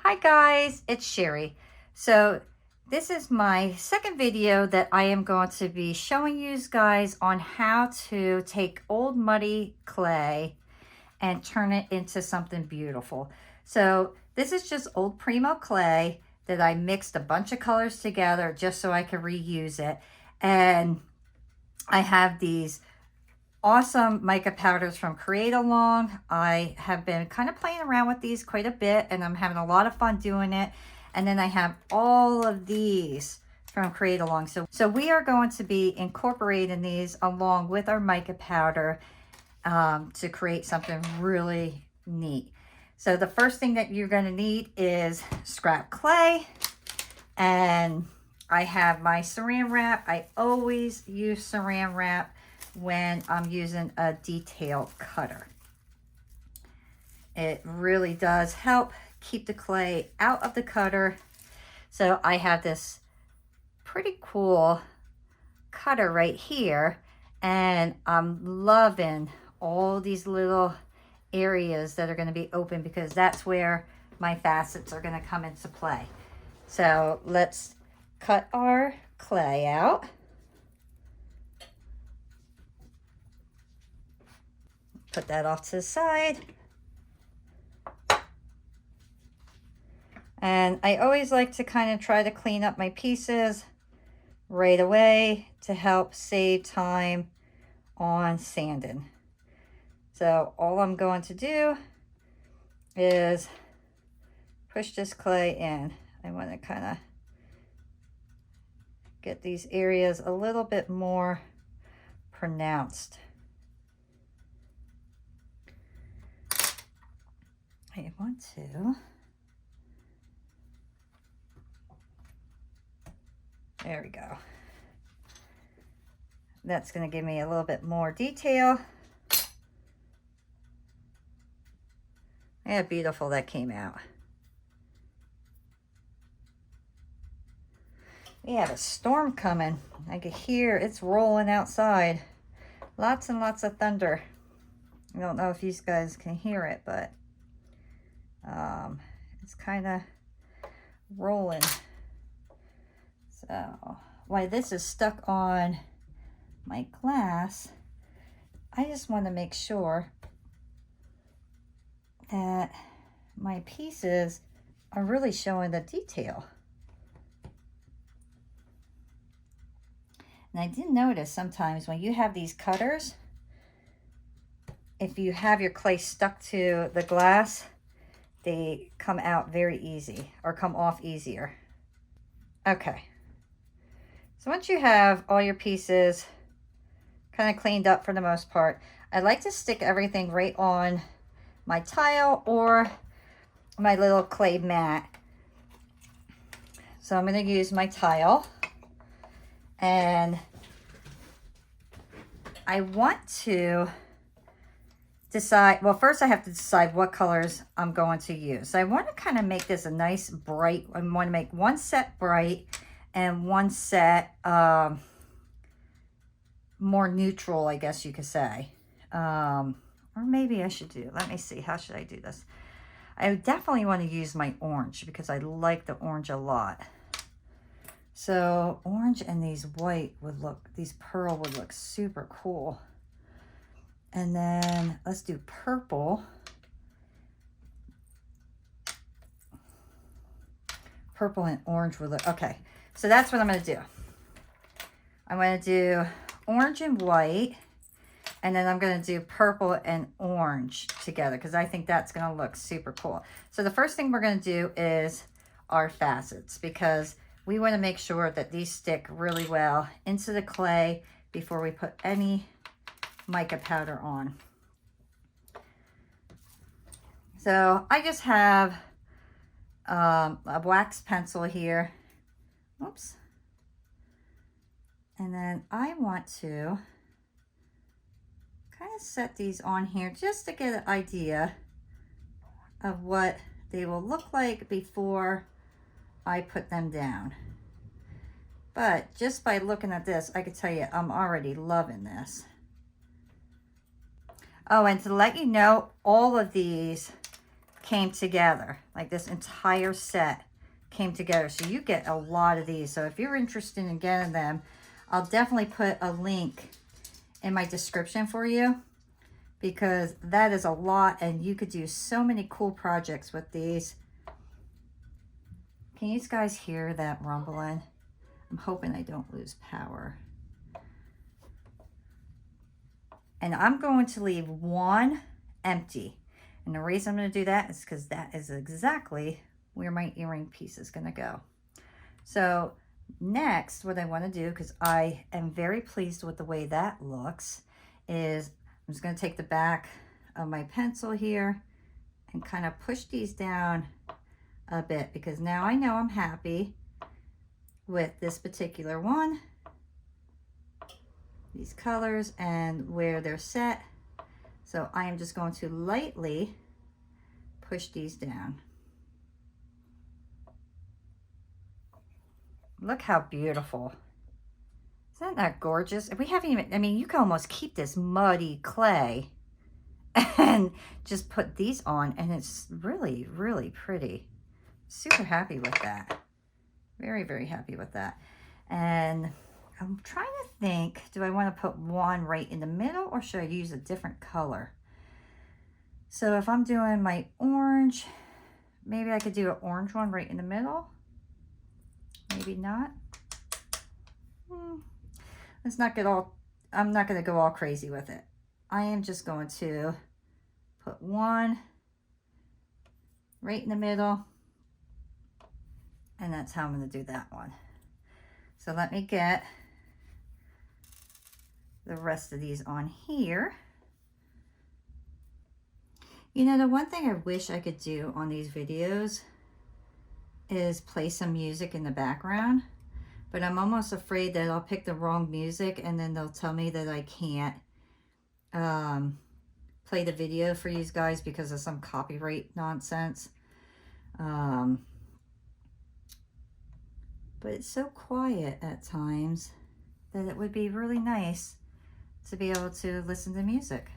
Hi guys, it's Sherry. So this is my second video that I am going to be showing you guys on how to take old muddy clay and turn it into something beautiful. So this is just old Primo clay that I mixed a bunch of colors together just so I could reuse it. And I have these awesome mica powders from Create Along. I have been kind of playing around with these quite a bit and I'm having a lot of fun doing it. And then I have all of these from Create Along. So we are going to be incorporating these along with our mica powder to create something really neat. So the first thing that you're going to need is scrap clay, and I have my saran wrap. I always use saran wrap when I'm using a detail cutter. It really does help keep the clay out of the cutter. So I have this pretty cool cutter right here, and I'm loving all these little areas that are going to be open because that's where my facets are going to come into play. So let's cut our clay out. Put that off to the side. And I always like to kind of try to clean up my pieces right away to help save time on sanding. So all I'm going to do is push this clay in. I want to kind of get these areas a little bit more pronounced. I want to, there we go. That's going to give me a little bit more detail. Yeah, beautiful that came out. We have a storm coming. I can hear it's rolling outside. Lots and lots of thunder. I don't know if you guys can hear it, but it's kind of rolling. So while this is stuck on my glass, I just want to make sure that my pieces are really showing the detail. And I did notice sometimes when you have these cutters, if you have your clay stuck to the glass, they come out very easy or come off easier. Okay. So once you have all your pieces kind of cleaned up for the most part, I like to stick everything right on my tile or my little clay mat. So I'm going to use my tile, and I want to decide, well, first I have to decide what colors I'm going to use. So I want to kind of make this a nice bright, I want to make one set bright and one set more neutral, I guess you could say. Or maybe I should do, let me see, how should I do this? I definitely want to use my orange because I like the orange a lot. So orange and these white would look, these pearl would look super cool. And then let's do purple. Purple and orange would look, okay. So that's what I'm going to do. I'm going to do orange and white. And then I'm going to do purple and orange together because I think that's going to look super cool. So the first thing we're going to do is our facets, because we want to make sure that these stick really well into the clay before we put any mica powder on. So I just have a wax pencil here. Oops. And then I want to kind of set these on here just to get an idea of what they will look like before I put them down. But just by looking at this, I can tell you I'm already loving this. Oh, and to let you know, all of these came together. Like this entire set came together. So you get a lot of these. So if you're interested in getting them, I'll definitely put a link in my description for you, because that is a lot and you could do so many cool projects with these. Can you guys hear that rumbling? I'm hoping I don't lose power. And I'm going to leave one empty. And the reason I'm going to do that is because that is exactly where my earring piece is going to go. So next, what I want to do, because I am very pleased with the way that looks, is I'm just going to take the back of my pencil here and kind of push these down a bit, because now I know I'm happy with this particular one, these colors and where they're set. So I am just going to lightly push these down. Look how beautiful. Isn't that gorgeous? We haven't even, I mean, you can almost keep this muddy clay and just put these on, and it's really, really pretty. Super happy with that. Very, very happy with that. And I'm trying to think, do I want to put one right in the middle, or should I use a different color? So if I'm doing my orange, maybe I could do an orange one right in the middle. Maybe not. Let's not get all, I'm not going to go all crazy with it. I am just going to put one right in the middle. And that's how I'm going to do that one. So let me get the rest of these on here. You know, the one thing I wish I could do on these videos is play some music in the background, but I'm almost afraid that I'll pick the wrong music and then they'll tell me that I can't play the video for you guys because of some copyright nonsense. But it's so quiet at times that it would be really nice to be able to listen to music.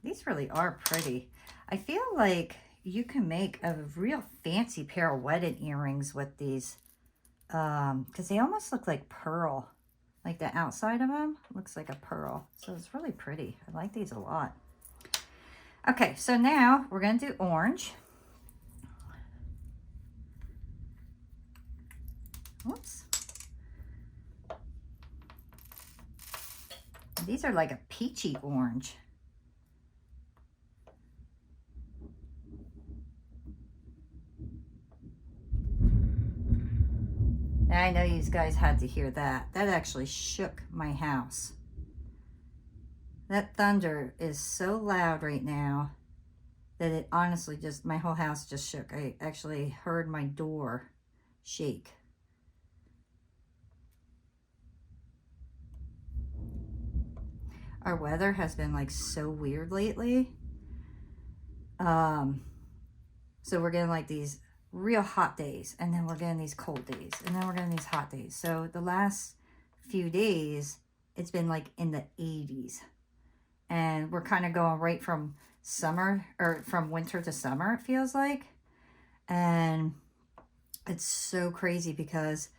These really are pretty. I feel like you can make a real fancy pair of wedding earrings with these, because they almost look like pearl. Like the outside of them looks like a pearl. So it's really pretty. I like these a lot. Okay, so now we're going to do orange. Whoops. These are like a peachy orange. Now I know you guys had to hear that. That actually shook my house. That thunder is so loud right now that it honestly just, my whole house just shook. I actually heard my door shake. Our weather has been like so weird lately. So we're getting like these real hot days, and then we're getting these cold days, and then we're getting these hot days. So the last few days, it's been like in the 80s. And we're kind of going right from summer, or from winter to summer, it feels like. And it's so crazy because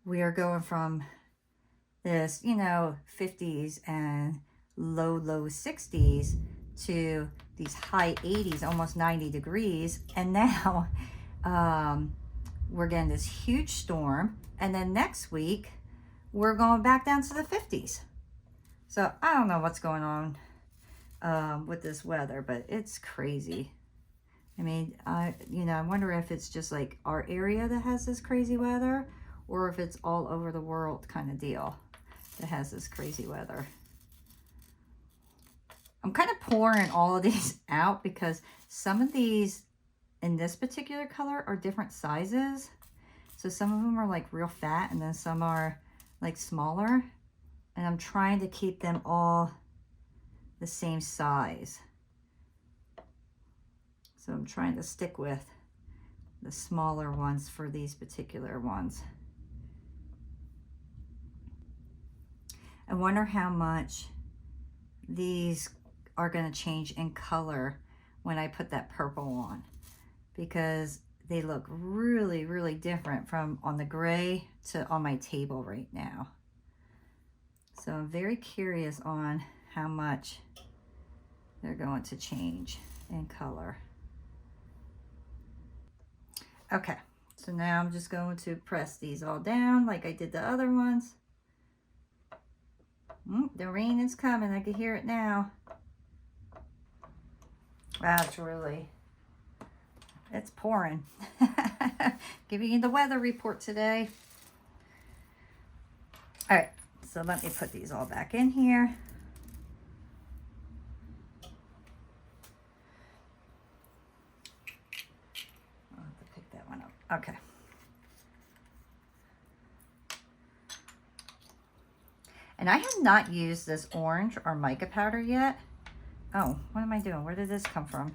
we are going from this, you know, 50s and low 60s to these high 80s, almost 90 degrees. And now we're getting this huge storm. And then next week, we're going back down to the 50s. So I don't know what's going on with this weather, but it's crazy. I mean, I wonder if it's just like our area that has this crazy weather, or if it's all over the world kind of deal that has this crazy weather. I'm kind of pouring all of these out because some of these in this particular color are different sizes. So some of them are like real fat, and then some are like smaller. And I'm trying to keep them all the same size. So I'm trying to stick with the smaller ones for these particular ones. I wonder how much these are going to change in color when I put that purple on, because they look really, really different from on the gray to on my table right now. So I'm very curious on how much they're going to change in color. Okay, so now I'm just going to press these all down like I did the other ones. The rain is coming, I can hear it now. Wow, it's pouring. Giving you the weather report today. All right, so let me put these all back in here. I'll have to pick that one up. Okay. And I have not used this orange or mica powder yet. Oh, what am I doing? Where did this come from?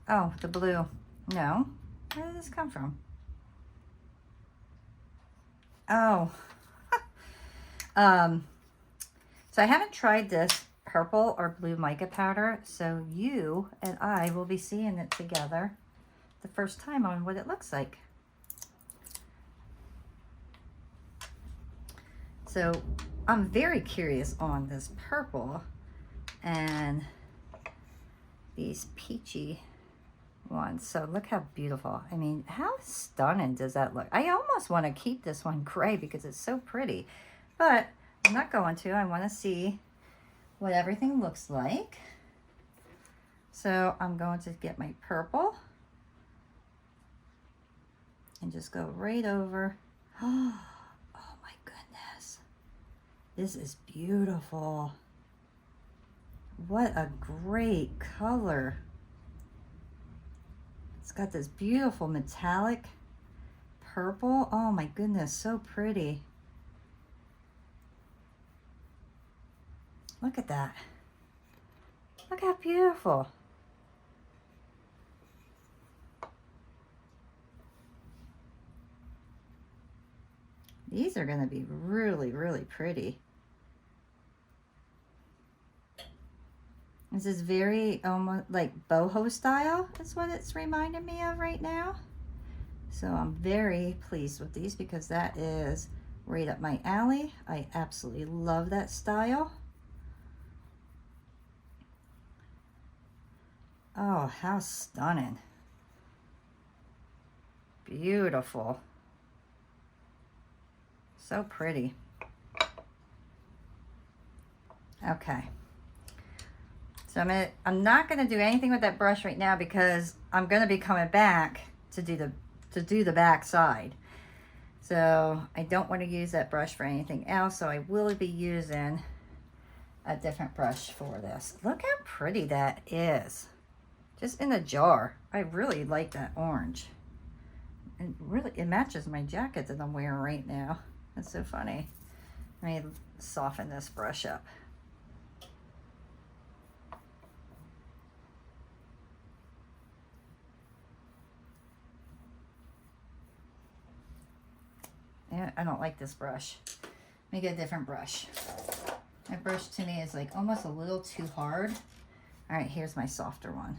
Oh, the blue. No. Where did this come from? Oh. So I haven't tried this purple or blue mica powder, so you and I will be seeing it together the first time on what it looks like. So I'm very curious on this purple and these peachy ones. So look how beautiful. I mean, how stunning does that look? I almost want to keep this one gray because it's so pretty, but I'm not going to. I want to see what everything looks like. So I'm going to get my purple and just go right over. Oh my goodness. This is beautiful. What a great color. It's got this beautiful metallic purple. Oh my goodness, so pretty. Look at that. Look how beautiful. These are going to be really, really pretty. This is very almost like boho style. That's what it's reminding me of right now. So I'm very pleased with these because that is right up my alley. I absolutely love that style. Oh, how stunning. Beautiful. So pretty. Okay. So I'm not gonna do anything with that brush right now because I'm gonna be coming back to do the back side. So I don't want to use that brush for anything else. So I will be using a different brush for this. Look how pretty that is. Just in a jar. I really like that orange. And really, it matches my jacket that I'm wearing right now. That's so funny. Let me soften this brush up. Yeah, I don't like this brush. Let me get a different brush. My brush to me is like almost a little too hard. All right, here's my softer one.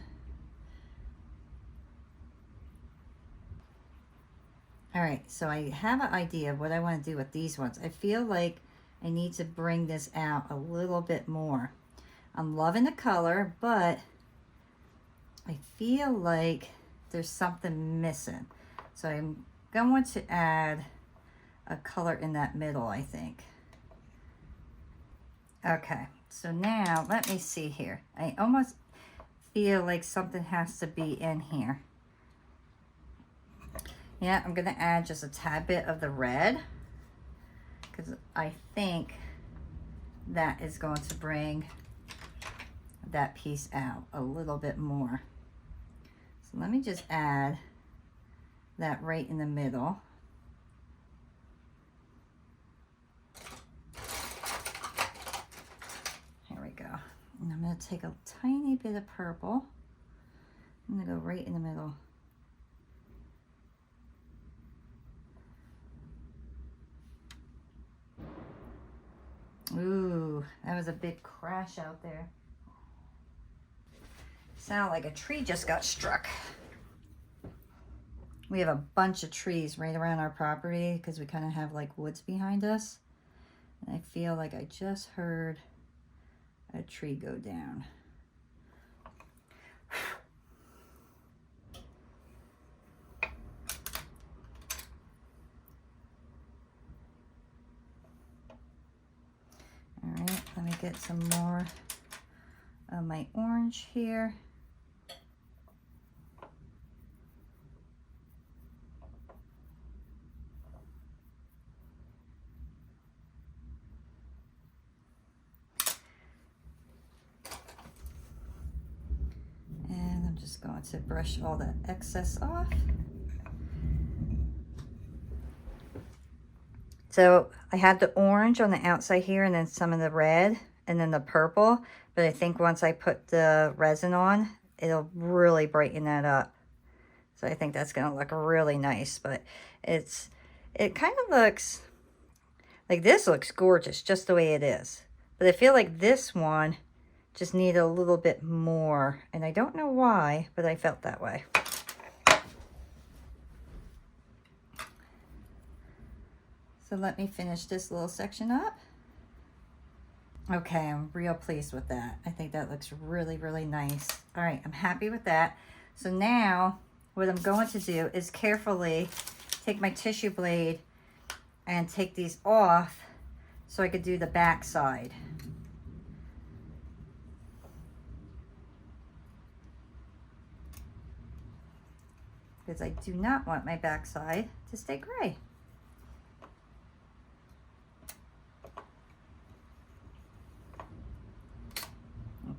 All right, so I have an idea of what I want to do with these ones. I feel like I need to bring this out a little bit more. I'm loving the color, but I feel like there's something missing. So I'm going to add a color in that middle, I think. Okay, so now let me see here. I almost feel like something has to be in here. Yeah, I'm gonna add just a tad bit of the red because I think that is going to bring that piece out a little bit more. So let me just add that right in the middle. Here we go. And I'm gonna take a tiny bit of purple. I'm gonna go right in the middle. Ooh, that was a big crash out there. Sound like a tree just got struck. We have a bunch of trees right around our property because we kind of have like woods behind us. And I feel like I just heard a tree go down. All right, let me get some more of my orange here. And I'm just going to brush all the excess off. So I had the orange on the outside here and then some of the red and then the purple. But I think once I put the resin on, it'll really brighten that up. So I think that's going to look really nice. But it kind of looks like this looks gorgeous just the way it is. But I feel like this one just needed a little bit more. And I don't know why, but I felt that way. So let me finish this little section up. Okay, I'm real pleased with that. I think that looks really, really nice. All right, I'm happy with that. So now what I'm going to do is carefully take my tissue blade and take these off so I could do the back side. Because I do not want my back side to stay gray.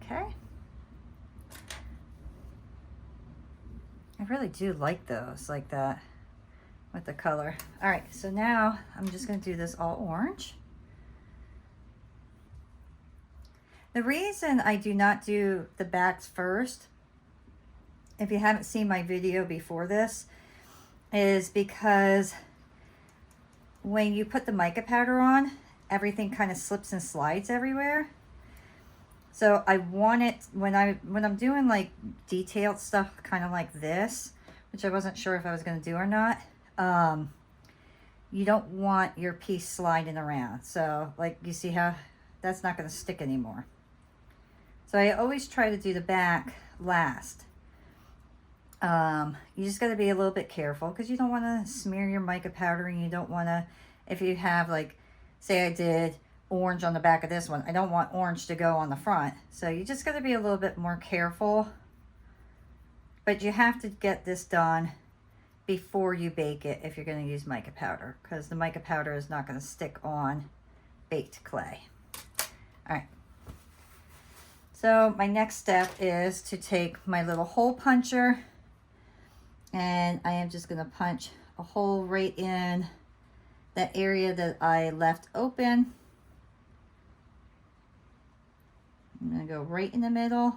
Okay. I really do like those like that with the color. All right, so now I'm just going to do this all orange. The reason I do not do the backs first, if you haven't seen my video before this, is because when you put the mica powder on, everything kind of slips and slides everywhere. So I want it, when I'm doing like detailed stuff kind of like this, which I wasn't sure if I was going to do or not, you don't want your piece sliding around. So like you see how that's not going to stick anymore. So I always try to do the back last. You just got to be a little bit careful because you don't want to smear your mica powder, and you don't want to, if you have like, say I did orange on the back of this one, I don't want orange to go on the front. So you just got to be a little bit more careful. But you have to get this done before you bake it if you're going to use mica powder, because the mica powder is not going to stick on baked clay. All right. So my next step is to take my little hole puncher, and I am just going to punch a hole right in that area that I left open. I'm going to go right in the middle.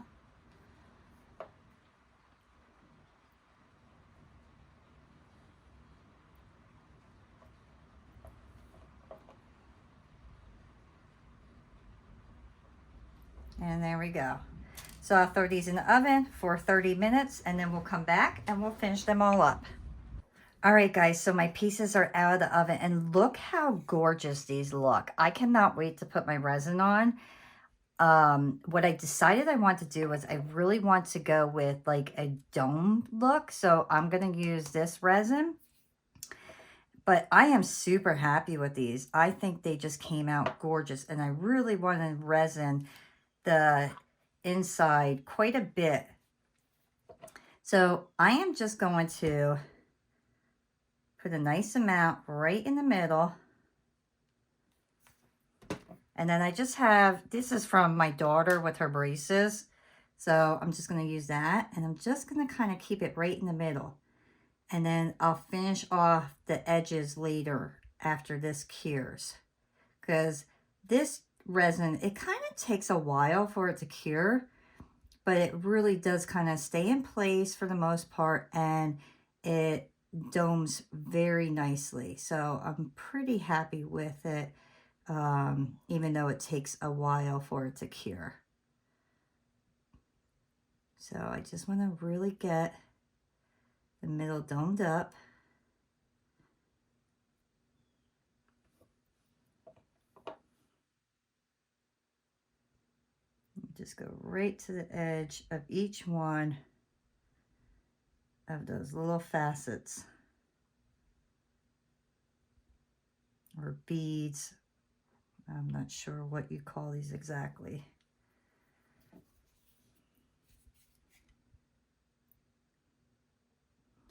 And there we go. So I'll throw these in the oven for 30 minutes and then we'll come back and we'll finish them all up. All right, guys, so my pieces are out of the oven and look how gorgeous these look. I cannot wait to put my resin on. What I decided I want to do was I really want to go with like a dome look. So I'm going to use this resin. But I am super happy with these. I think they just came out gorgeous. And I really want to resin the inside quite a bit. So I am just going to put a nice amount right in the middle. And then I just have, this is from my daughter with her braces. So I'm just going to use that. And I'm just going to kind of keep it right in the middle. And then I'll finish off the edges later after this cures. Because this resin, it kind of takes a while for it to cure. But it really does kind of stay in place for the most part. And it domes very nicely. So I'm pretty happy with it. even though it takes a while for it to cure. So I just want to really get the middle domed up. Just go right to the edge of each one of those little facets or beads. I'm not sure what you call these exactly.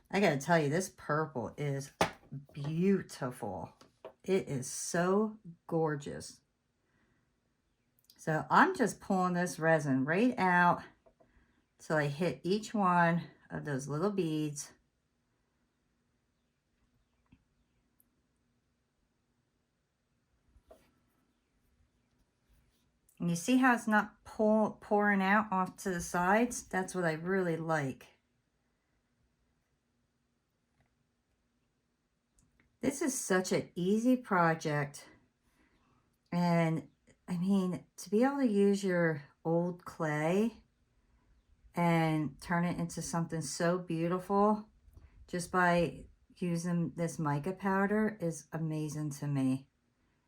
I gotta tell you, this purple is beautiful. It is so gorgeous. So I'm just pulling this resin right out till I hit each one of those little beads. And you see how it's not pouring out off to the sides? That's what I really like. This is such an easy project. And I mean, to be able to use your old clay and turn it into something so beautiful just by using this mica powder is amazing to me.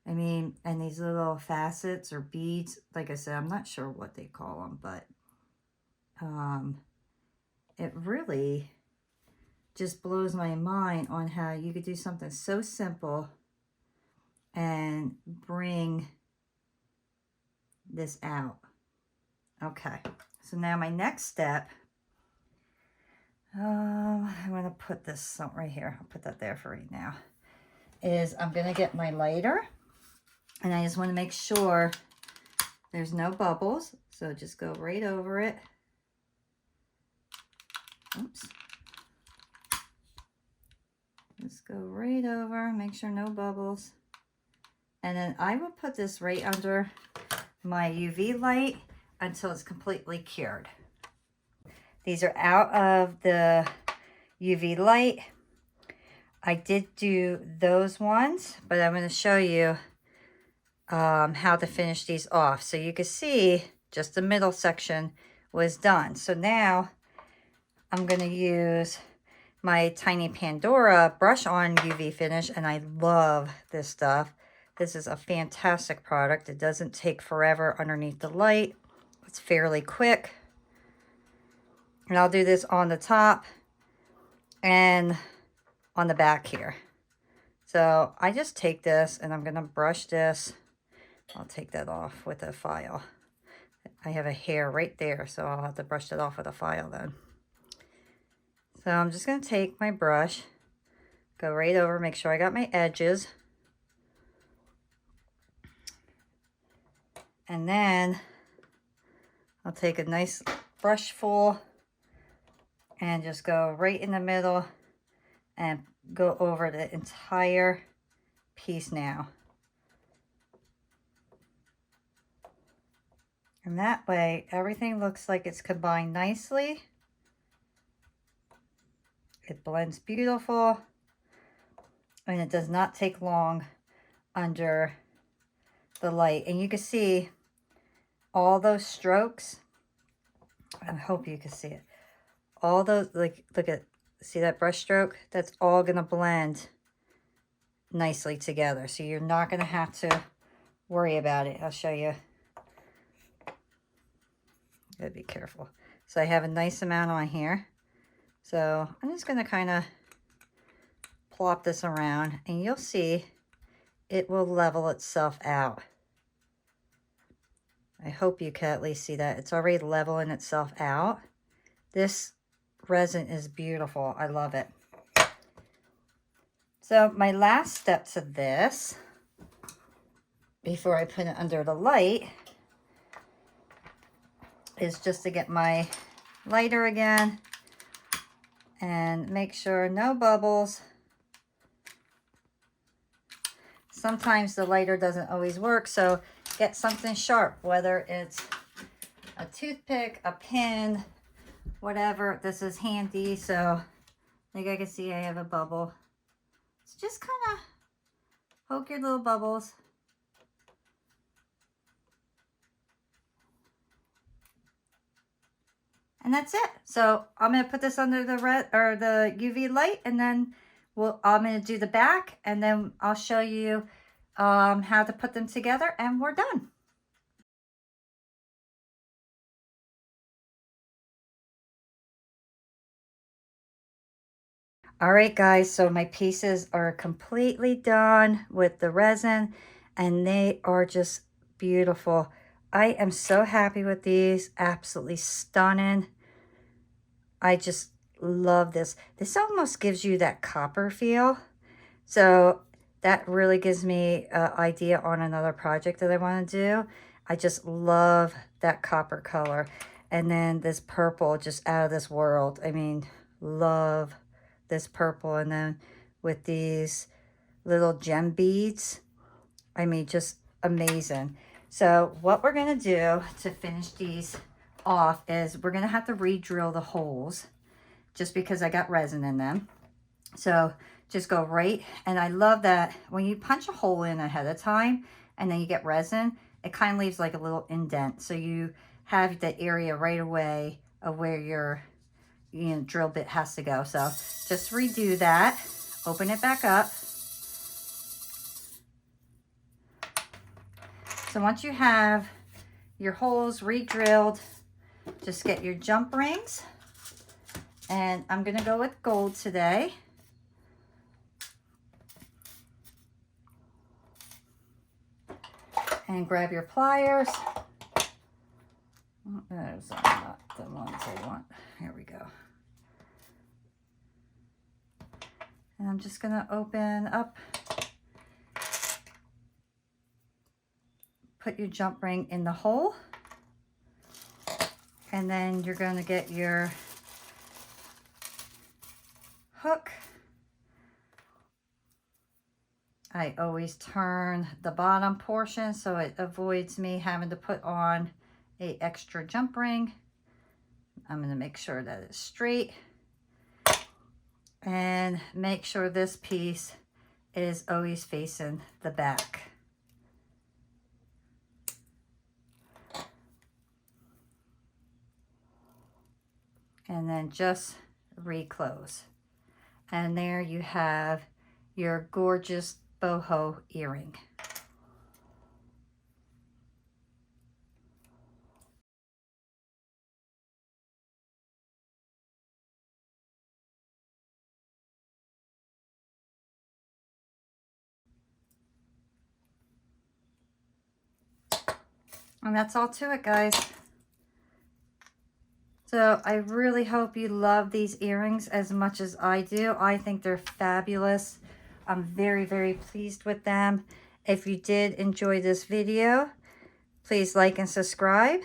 I mean, and these little facets or beads, like I said, I'm not sure what they call them, but it really just blows my mind on how you could do something so simple and bring this out. Okay, so now my next step, I'm going to put this right here. I'll put that there for right now, is I'm going to get my lighter, and I just want to make sure there's no bubbles. So just go right over it. Oops. Just go right over, make sure no bubbles. And then I will put this right under my UV light until it's completely cured. These are out of the UV light. I did do those ones, but I'm going to show you how to finish these off. So you can see just the middle section was done. So now I'm going to use my tiny Pandora brush on UV finish, and I love this stuff. This is a fantastic product. It doesn't take forever underneath the light. It's fairly quick. And I'll do this on the top and on the back here. So I just take this and I'm going to brush this. I'll take that off with a file. I have a hair right there, so I'll have to brush that off with a file then. So I'm just going to take my brush, go right over, make sure I got my edges. And then I'll take a nice brush full and just go right in the middle and go over the entire piece now. And that way, everything looks like it's combined nicely. It blends beautiful, and it does not take long under the light. And you can see all those strokes. I hope you can see it. All those, like, look at, see that brush stroke? That's all gonna blend nicely together. So you're not gonna have to worry about it. I'll show you. Gotta be careful. So I have a nice amount on here. So I'm just gonna kind of plop this around, and you'll see it will level itself out. I hope you can at least see that. It's already leveling itself out. This resin is beautiful. I love it. So my last step to this, before I put it under the light, is just to get my lighter again and make sure no bubbles. Sometimes the lighter doesn't always work, so get something sharp, whether it's a toothpick, a pin, whatever. This is handy. So like I can see I have a bubble. So just kind of poke your little bubbles. And that's it. So I'm going to put this under the the UV light, and then I'm going to do the back, and then I'll show you how to put them together, and we're done. All right, guys, so my pieces are completely done with the resin, and they are just beautiful. I am so happy with these, absolutely stunning. I just love this. This almost gives you that copper feel. So that really gives me an idea on another project that I want to do. I just love that copper color. And then this purple, just out of this world. I mean, love this purple. And then with these little gem beads, I mean, just amazing. So what we're going to do to finish these off is we're going to have to re-drill the holes just because I got resin in them. So just go right, and I love that when you punch a hole in ahead of time and then you get resin, it kind of leaves like a little indent. So you have the area right away of where your drill bit has to go. So just redo that, open it back up. So once you have your holes re-drilled, just get your jump rings. And I'm going to go with gold today. And grab your pliers. Oh, those are not the ones I want. Here we go. And I'm just going to open up. Put your jump ring in the hole. And then you're going to get your hook. I always turn the bottom portion so it avoids me having to put on an extra jump ring. I'm going to make sure that it's straight. And make sure this piece is always facing the back. And then just reclose. And there you have your gorgeous boho earring. And that's all to it, guys. So I really hope you love these earrings as much as I do. I think they're fabulous. I'm very, very pleased with them. If you did enjoy this video, please like and subscribe.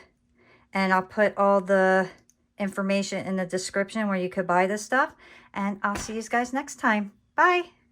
And I'll put all the information in the description where you could buy this stuff. And I'll see you guys next time. Bye.